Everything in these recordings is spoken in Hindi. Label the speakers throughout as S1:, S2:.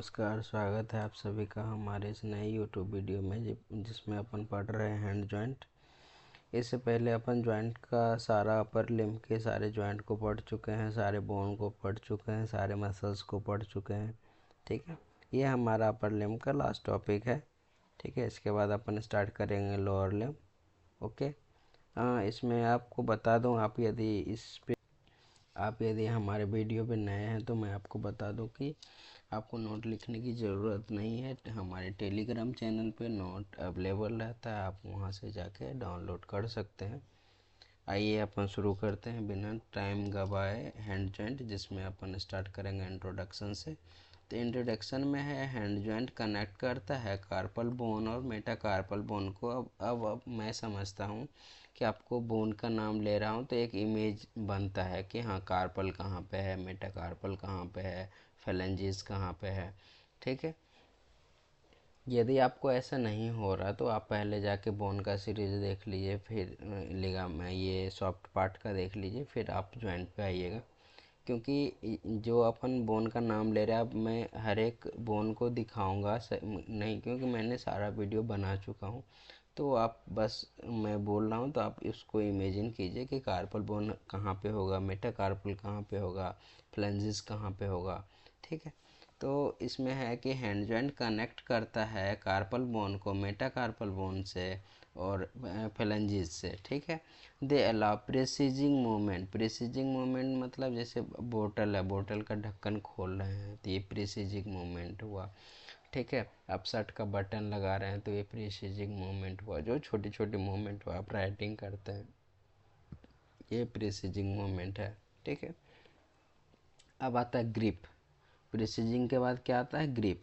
S1: नमस्कार, स्वागत है आप सभी का हमारे इस नए यूट्यूब वीडियो में जिसमें अपन पढ़ रहे हैं हैंड जॉइंट। इससे पहले अपन जॉइंट का सारा अपर लिम्ब के सारे जॉइंट को पढ़ चुके हैं, सारे बोन को पढ़ चुके हैं, सारे मसल्स को पढ़ चुके हैं। ठीक है, ये हमारा अपर लिम्ब का लास्ट टॉपिक है। ठीक है, इसके बाद अपन स्टार्ट करेंगे लोअर लिम्ब। ओके, इसमें आपको बता दूं, आप यदि हमारे वीडियो पे नए हैं तो मैं आपको बता दूं कि आपको नोट लिखने की ज़रूरत नहीं है। हमारे टेलीग्राम चैनल पे नोट अवेलेबल रहता है, आप वहां से जाके डाउनलोड कर सकते हैं। आइए अपन शुरू करते हैं बिना टाइम गवाए हैंड जॉइंट, जिसमें अपन स्टार्ट करेंगे इंट्रोडक्शन से। तो इंट्रोडक्शन में है हैंड जॉइंट कनेक्ट करता है कार्पल बोन और मेटाकार्पल बोन को। अब मैं समझता हूँ कि आपको बोन का नाम ले रहा हूँ तो एक इमेज बनता है कि हाँ कार्पल कहाँ पे है, मेटाकार्पल कहाँ पे है, फेलेंजिस कहाँ पे है। ठीक है, यदि आपको ऐसा नहीं हो रहा तो आप पहले जाके बोन का सीरीज देख लीजिए, फिर ये सॉफ्ट पार्ट का देख लीजिए, फिर आप जॉइंट पे आइएगा। क्योंकि जो अपन बोन का नाम ले रहे हैं, अब मैं हर एक बोन को दिखाऊंगा नहीं, क्योंकि मैंने सारा वीडियो बना चुका हूँ। तो आप बस मैं बोल रहा हूँ तो आप इसको इमेजिन कीजिए कि कार्पल बोन कहाँ पे होगा, मेटाकार्पल कहाँ पे होगा, फ्लेंजिस कहाँ पे होगा। ठीक है, तो इसमें है कि हैंड जॉइंट कनेक्ट करता है कार्पल बोन को मेटाकार्पल बोन से और फेलेंजिस से। ठीक है, दे अलाउ प्रेसिजिंग मूवमेंट। प्रेसिजिंग मूवमेंट मतलब जैसे बोतल है, बोतल का ढक्कन खोल रहे हैं तो ये प्रेसिजिंग मूवमेंट हुआ। ठीक है, आप शर्ट का बटन लगा रहे हैं तो ये प्रेसिजिंग मूवमेंट हुआ। जो छोटी छोटी मूवमेंट हुआ, आप राइटिंग करते हैं, ये प्रेसिजिंग मूवमेंट है। ठीक है, अब आता है ग्रिप। प्रिसीजिंग के बाद क्या आता है, ग्रिप।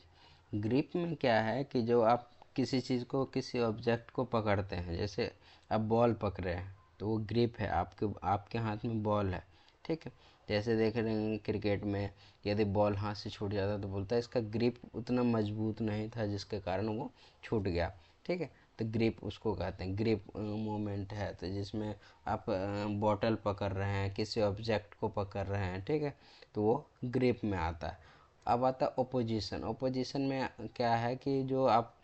S1: ग्रिप में क्या है कि जो आप किसी चीज़ को, किसी ऑब्जेक्ट को पकड़ते हैं, जैसे आप बॉल पकड़ रहे हैं तो वो ग्रिप है, आपके हाथ में बॉल है। ठीक है, जैसे देख रहे हैं क्रिकेट में, यदि बॉल हाथ से छूट जाता तो बोलता है इसका ग्रिप उतना मजबूत नहीं था जिसके कारण वो छूट गया। ठीक है, तो ग्रिप उसको कहते हैं, ग्रिप मूवमेंट है। तो जिसमें आप बॉटल पकड़ रहे हैं, किसी ऑब्जेक्ट को पकड़ रहे हैं, ठीक है, तो वो ग्रिप में आता है। अब आता है ओपोजिशन। ओपोजिशन में क्या है कि जो आप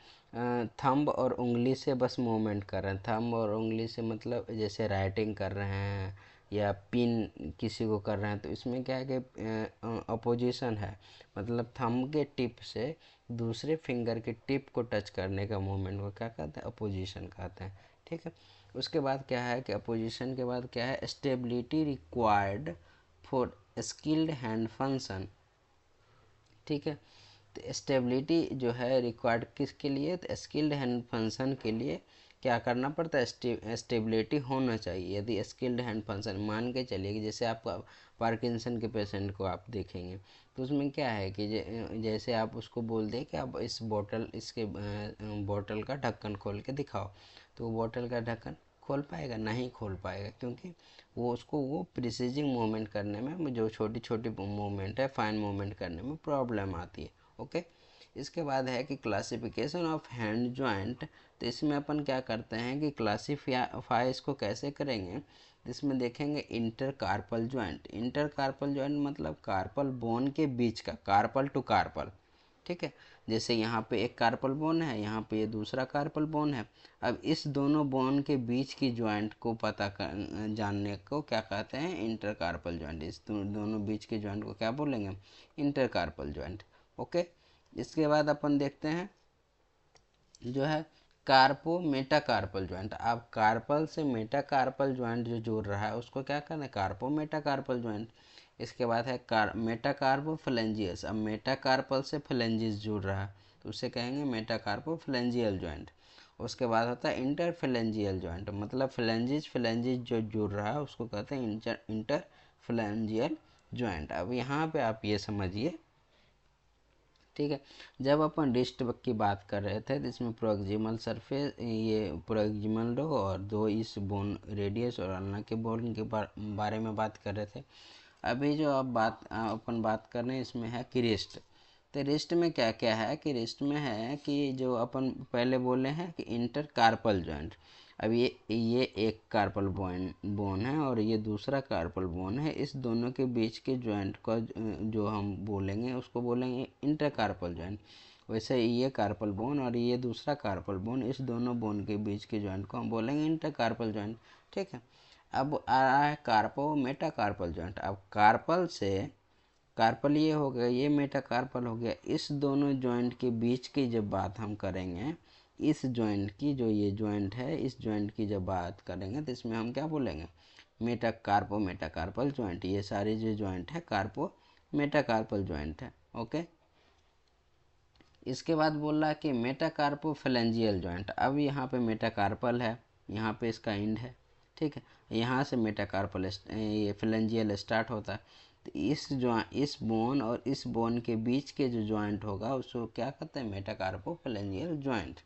S1: थंब और उंगली से बस मूवमेंट कर रहे हैं। थंब और उंगली से मतलब जैसे राइटिंग कर रहे हैं या पिन किसी को कर रहे हैं, तो इसमें क्या है कि अपोजिशन है। मतलब थंब के टिप से दूसरे फिंगर के टिप को टच करने का मूवमेंट को क्या कहते हैं, अपोजिशन कहते हैं। ठीक है, उसके बाद क्या है कि अपोजिशन के बाद क्या है, stability required for skilled hand function. ठीक है, तो स्टेबिलिटी जो है रिक्वायर्ड किसके लिए, तो स्किल्ड हैंड फंक्शन के लिए क्या करना पड़ता है, स्टेबिलिटी होना चाहिए। यदि स्किल्ड हैंड फंक्शन, मान के चलिए कि जैसे आप पार्किंसन के पेशेंट को आप देखेंगे तो उसमें क्या है कि जैसे आप उसको बोल दें कि आप इसके बोतल का ढक्कन खोल के दिखाओ, तो वो बोतल का ढक्कन खोल पाएगा, नहीं खोल पाएगा, क्योंकि वो प्रिसीजिंग मूवमेंट करने में, जो छोटी छोटी मूवमेंट है, फाइन मूवमेंट करने में प्रॉब्लम आती है। ओके, इसके बाद है कि क्लासिफिकेशन ऑफ हैंड जॉइंट। तो इसमें अपन क्या करते हैं कि क्लासीफाई इसको कैसे करेंगे, इसमें देखेंगे intercarpal joint. Intercarpal joint मतलब कार्पल बोन के बीच का, कार्पल टू कार्पल। ठीक है, जैसे यहाँ पे एक कार्पल बोन है, यहाँ पे ये दूसरा कार्पल बोन है। अब इस दोनों बोन के बीच की जॉइंट को जानने को क्या कहते हैं, इंटर कार्पल जॉइंट। इस दोनों बीच के जॉइंट को क्या बोलेंगे, इंटर कार्पल जॉइंट। ओके, इसके बाद अपन देखते हैं जो है कार्पो मेटाकार्पल जॉइंट। अब कार्पल से मेटाकार्पल जॉइंट जो जोड़ रहा है उसको क्या कहना है, कार्पो मेटाकार्पल जॉइंट। इसके बाद है मेटाकार्पो फ्लेंजियस। अब मेटाकार्पल से फ्लेंजियस जुड़ रहा है तो उसे कहेंगे मेटाकार्पो फ्लेंजियल जॉइंट। उसके बाद होता है इंटर फ्लेंजियल जॉइंट, मतलब फ्लेंजिस जो जुड़ रहा है उसको कहते हैं इंटर फ्लेंजियल जॉइंट। अब यहाँ पे आप ये समझिए, ठीक है, जब अपन रिस्ट की बात कर रहे थे तो इसमें प्रोक्सिमल सरफेस, ये प्रोक्सिमल रो और दो इस बोन रेडियस और अल्ना के बोन के बारे में बात कर रहे थे। अभी जो अब अपन बात कर रहे हैं इसमें है कि रिस्ट। तो रिस्ट में क्या क्या है कि रिस्ट में है कि जो अपन पहले बोले हैं कि इंटर कार्पल जॉइंट। अब ये एक कार्पल बोन है और ये दूसरा कार्पल बोन है। इस दोनों के बीच के जॉइंट का जो हम बोलेंगे उसको बोलेंगे इंटरकार्पल जॉइंट। वैसे ये कार्पल बोन और ये दूसरा कार्पल बोन, इस दोनों बोन के बीच के जॉइंट को हम बोलेंगे इंटरकार्पल जॉइंट। ठीक है, अब आ रहा है कार्पो मेटाकार्पल जॉइंट। अब कार्पल से कार्पल ये हो गया, ये मेटाकार्पल हो गया। इस दोनों जॉइंट के बीच की जब बात हम करेंगे, इस जॉइंट की जो ये जॉइंट है, इस जॉइंट की जब बात करेंगे तो इसमें हम क्या बोलेंगे, कार्पो मेटाकार्पल जॉइंट। ये सारे जो जॉइंट है कार्पो मेटाकार्पल जॉइंट है। ओके, इसके बाद बोल रहा है कि मेटाकार्पो फ्लेंजियल जॉइंट। अब यहाँ पे मेटाकार्पल है, यहाँ पे इसका एंड है। ठीक है, यहाँ से मेटाकार्पल ये फ्लेंजियल स्टार्ट होता है। तो इस बोन और इस बोन के बीच के जो जॉइंट होगा उसको क्या कहते हैं, मेटाकार्पो फ्लेंजियल जॉइंट।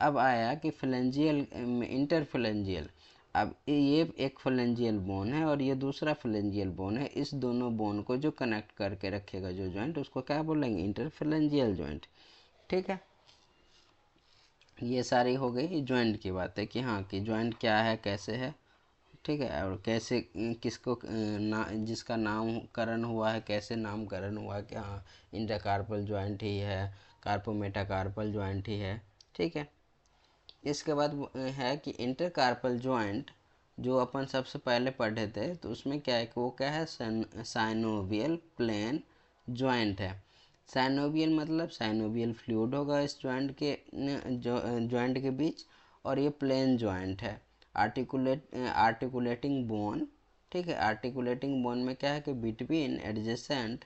S1: अब आया कि फ्लेंजियल इंटरफ्लेंजियल। अब ये एक फ्लेंजियल बोन है और ये दूसरा फ्लेंजियल बोन है। इस दोनों बोन को जो कनेक्ट करके रखेगा जो जॉइंट, उसको क्या बोलेंगे, इंटरफ्लेंजियल जॉइंट। ठीक है, ये सारी हो गई जॉइंट की बातें कि हाँ कि जॉइंट क्या है, कैसे है। ठीक है, और कैसे किसको जिसका नामकरण हुआ है, कैसे नामकरण हुआ कि हाँ इंटरकार्पल जॉइंट ही है, कार्पो मेटाकार्पल जॉइंट ही है। ठीक है, इसके बाद है कि इंटरकार्पल जॉइंट जो अपन सबसे पहले पढ़े थे, तो उसमें क्या है कि वो क्या है, साइनोवियल प्लेन जॉइंट है। साइनोवियल मतलब साइनोवियल फ्लूइड होगा इस जॉइंट के बीच, और ये प्लेन जॉइंट है। Articulating bone. ठीक है, आर्टिकुलेटिंग बोन में क्या है कि बिटवीन एडजेसेंट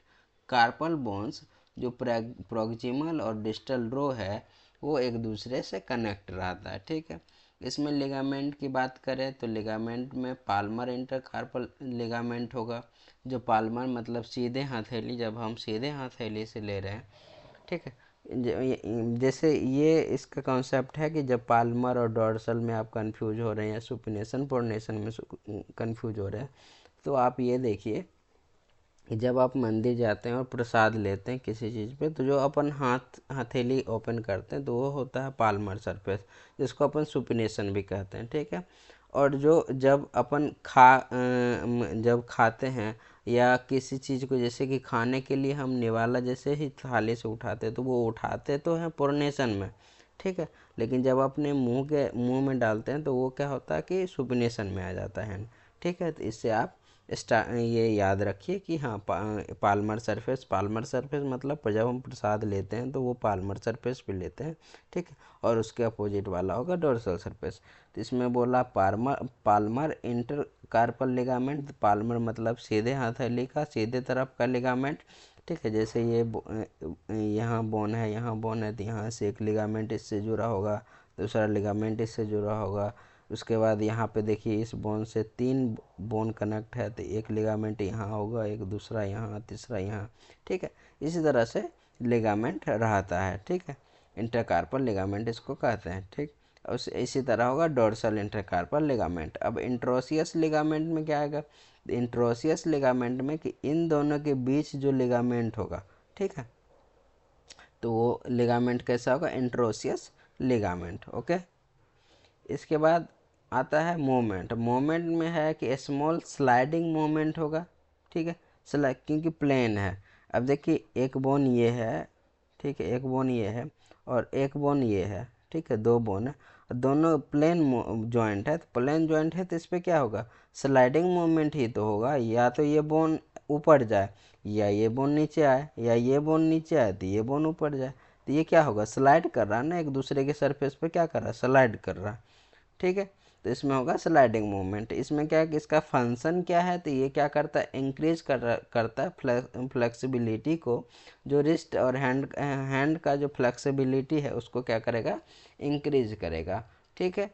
S1: कार्पल बोन्स, जो प्रॉक्सिमल और डिस्टल रो है, वो एक दूसरे से कनेक्ट रहता है। ठीक है, इसमें लिगामेंट की बात करें तो लिगामेंट में पाल्मर इंटरकार्पल लिगामेंट होगा। जो पाल्मर मतलब सीधे हथेली, जब हम सीधे हथेली से ले रहे हैं। ठीक है, जैसे ये इसका कॉन्सेप्ट है कि जब पाल्मर और डॉर्सल में आप कंफ्यूज हो रहे हैं या सुपिनेशन प्रोनेशन में कंफ्यूज हो रहे हैं, तो आप ये देखिए कि जब आप मंदिर जाते हैं और प्रसाद लेते हैं किसी चीज़ पे, तो जो अपन हथेली ओपन करते हैं तो वो होता है पाल्मर सरफेस, जिसको अपन सुपिनेशन भी कहते हैं। ठीक है, और जो जब अपन जब खाते हैं या किसी चीज़ को, जैसे कि खाने के लिए हम निवाला जैसे ही थाली से उठाते हैं, तो वो उठाते तो हैं प्रोनेशन में। ठीक है, लेकिन जब अपने मुंह में डालते हैं तो वो क्या होता है कि सुपिनेशन में आ जाता है। ठीक है, तो इससे आप ये याद रखिए कि हाँ पाल्मर सरफेस मतलब जब हम प्रसाद लेते हैं तो वो पाल्मर सरफेस पे लेते हैं। ठीक है, और उसके अपोजिट वाला होगा डोर्सल सरफेस। तो इसमें बोला palmar intercarpal ligament. Palmar मतलब सीधे हथेली का सीधे तरफ का लिगामेंट। ठीक है, जैसे ये यहाँ बोन है, यहाँ बोन है, तो यहाँ से एक लिगामेंट इससे जुड़ा होगा, दूसरा लिगामेंट इससे जुड़ा होगा। उसके बाद यहाँ पे देखिए इस बोन से 3 बोन कनेक्ट है, तो एक लिगामेंट यहाँ होगा, एक दूसरा यहाँ, तीसरा यहाँ। ठीक है, इसी तरह से लिगामेंट रहता है। ठीक है, इंटरकार्पल लिगामेंट इसको कहते हैं। ठीक, इसी तरह होगा डोर्सल इंटरकार्पल लिगामेंट। अब इंट्रोसियस लिगामेंट में क्या आएगा, इंट्रोसियस लिगामेंट में कि इन दोनों के बीच जो लिगामेंट होगा, ठीक है, तो वो लिगामेंट कैसा होगा, इंट्रोसियस लिगामेंट। ओके, इसके बाद आता है मोमेंट। मोमेंट में है कि स्मॉल स्लाइडिंग मोमेंट होगा। ठीक है, क्योंकि प्लेन है। अब देखिए एक बोन ये है, ठीक है, एक बोन ये है और एक बोन ये है। ठीक है, 2 बोन है, दोनों प्लेन जॉइंट है। तो प्लेन जॉइंट है तो इस पर क्या होगा, स्लाइडिंग मोमेंट ही तो होगा। या तो ये बोन ऊपर जाए, या ये बोन नीचे आए, या ये बोन नीचे आए तो ये बोन ऊपर जाए। तो ये क्या होगा, स्लाइड कर रहा है ना, एक दूसरे के सरफेस पे क्या कर रहा है, स्लाइड कर रहा है। ठीक है, तो इसमें होगा स्लाइडिंग मूवमेंट। इसमें क्या है कि इसका फंक्शन क्या है, तो ये क्या करता है, इंक्रीज करता है फ्लेक्सिबिलिटी को। जो रिस्ट और हैंड का जो फ्लेक्सिबिलिटी है उसको क्या करेगा, इंक्रीज करेगा। ठीक है,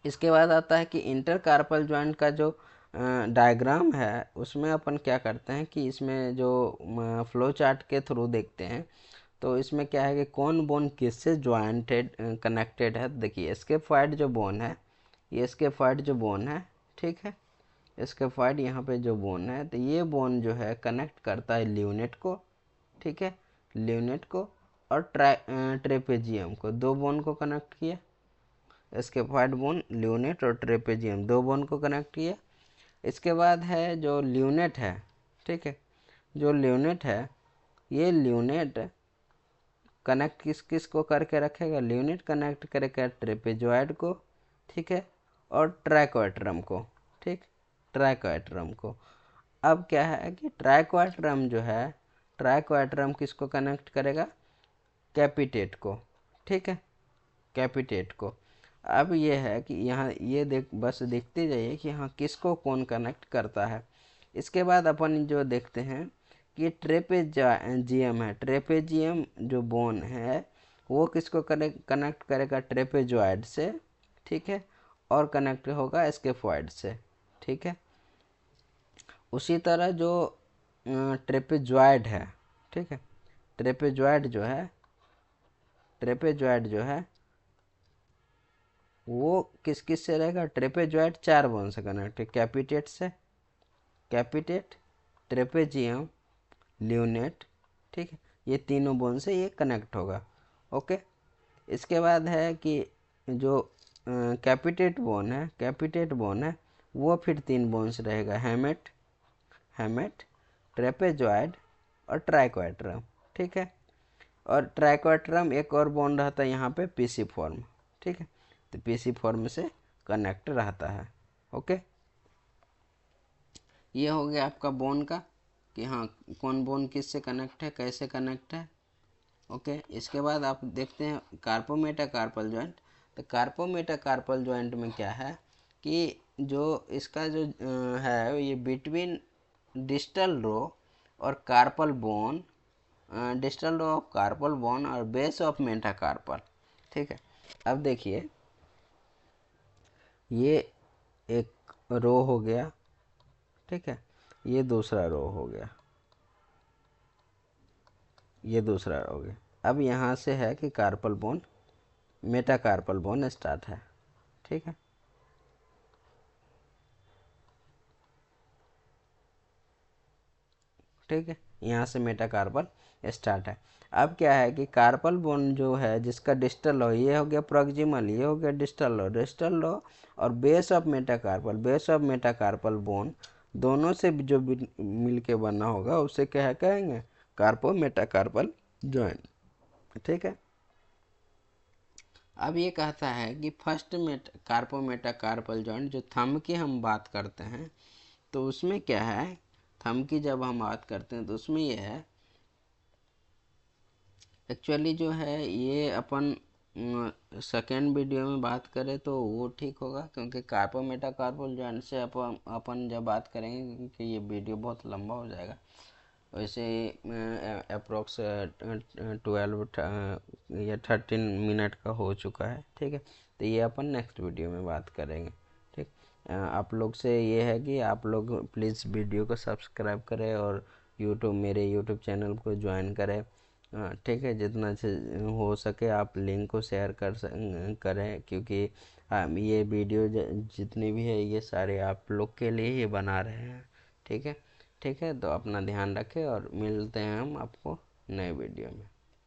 S1: इसके बाद आता है कि इंटरकार्पल जॉइंट का जो डायग्राम है उसमें अपन क्या करते हैं कि इसमें जो फ्लो चार्ट के थ्रू देखते हैं, तो इसमें क्या है कि कौन बोन किससे ज्वाइंटेड कनेक्टेड है। देखिए स्केफॉइड जो बोन है, ये स्केफॉइड जो बोन है, ठीक है, स्केफॉइड यहाँ पे जो बोन है, तो ये बोन जो है कनेक्ट करता है ल्यूनेट को। ठीक है, ल्यूनेट को और ट्रेपेजियम को, 2 बोन को कनेक्ट किया। स्केफॉइड बोन, ल्यूनेट और ट्रेपेजियम, 2 बोन को कनेक्ट किया। इसके बाद है जो ल्यूनेट है, ठीक है, जो ल्यूनेट है, ये ल्यूनेट कनेक्ट किस किस को करके रखेगा, ल्यूनेट कनेक्ट करेगा ट्रेपेजॉइड को, ठीक है, और ट्राइक्वाड्रम को, ठीक, ट्राइक्वाड्रम को। अब क्या है कि ट्राइक्वाड्रम जो है, ट्राइक्वाड्रम किसको कनेक्ट करेगा, कैपिटेट को, ठीक है, कैपिटेट को। अब ये है कि यहाँ ये बस देखते जाइए कि हाँ किसको कौन कनेक्ट करता है। इसके बाद अपन जो देखते हैं कि ट्रेपेजियम है, ट्रेपेजियम जो बोन है वो किसको कनेक्ट करेगा, ट्रेपेजॉइड से, ठीक है, और कनेक्ट होगा स्केफॉइड से, ठीक है। उसी तरह जो ट्रेपेजॉइड है, ठीक है, ट्रेपेजॉइड जो है, ट्रेपेजॉइड जो है वो किस किस से रहेगा, ट्रेपेजॉइड 4 बोन से कनेक्ट है, कैपिटेट से, कैपिटेट, ट्रेपेजियम, ल्यूनेट, ठीक है, ये तीनों बोन से ये कनेक्ट होगा। ओके। इसके बाद है कि जो कैपिटेट बोन है, कैपिटेट बोन है वो फिर 3 बोन से रहेगा, हेमेट, हेमेट, ट्रेपेजॉइड और ट्राइक्वाड्रम, ठीक है। और ट्राइक्वाड्रम एक और बॉन्ड रहता है यहाँ पे पीसी फॉर्म, ठीक है, तो पीसी फॉर्म से कनेक्ट रहता है। ओके, ये हो गया आपका बोन का कि हाँ कौन बोन किस से कनेक्ट है, कैसे कनेक्ट है। ओके, इसके बाद आप देखते हैं कार्पोमेटाकार्पल जॉइंट। तो कार्पोमेटाकार्पल जॉइंट में क्या है कि जो इसका जो है ये बिटवीन डिस्टल रो और carpal bone, distal row of carpal bone और बेस ऑफ मेटाकार्पल, ठीक है। अब देखिए ये एक रो हो गया, ठीक है, ये दूसरा रो हो गया, ये दूसरा रो हो गया। अब यहाँ से है कि carpal bone, metacarpal bone start है, ठीक है। ठीक है, यहाँ से मेटाकार्पल स्टार्ट है। अब क्या है कि कार्पल बोन जो है जिसका डिस्टल लो, ये हो गया प्रॉक्सिमल, ये हो गया डिस्टल लो, डिस्टल लो और base of metacarpal, base of metacarpal bone दोनों से जो मिल के बना होगा उसे क्या कहेंगे, कार्पो मेटाकार्पल जॉइंट, ठीक है। अब ये कहता है कि फर्स्ट कार्पो मेटाकार्पल जॉइंट जो थंब की हम बात करते हैं तो उसमें क्या है, थंब की जब हम बात करते हैं तो उसमें ये है एक्चुअली जो है ये अपन सेकेंड वीडियो में बात करें तो वो ठीक होगा, क्योंकि कार्पो मेटाकार्पल जॉइंट से अपन जब बात करेंगे क्योंकि ये वीडियो बहुत लंबा हो जाएगा। वैसे अप्रोक्स 12 या 13 मिनट का हो चुका है, ठीक है, तो ये अपन नेक्स्ट वीडियो में बात करेंगे, ठीक। आप लोग से ये है कि आप लोग प्लीज़ वीडियो को सब्सक्राइब करें और मेरे यूट्यूब चैनल को ज्वाइन करें, ठीक है। जितना हो सके आप लिंक को शेयर करें, क्योंकि ये वीडियो जितनी भी है ये सारे आप लोग के लिए ही बना रहे हैं, ठीक है। ठीक है, तो अपना ध्यान रखें और मिलते हैं हम आपको नए वीडियो में।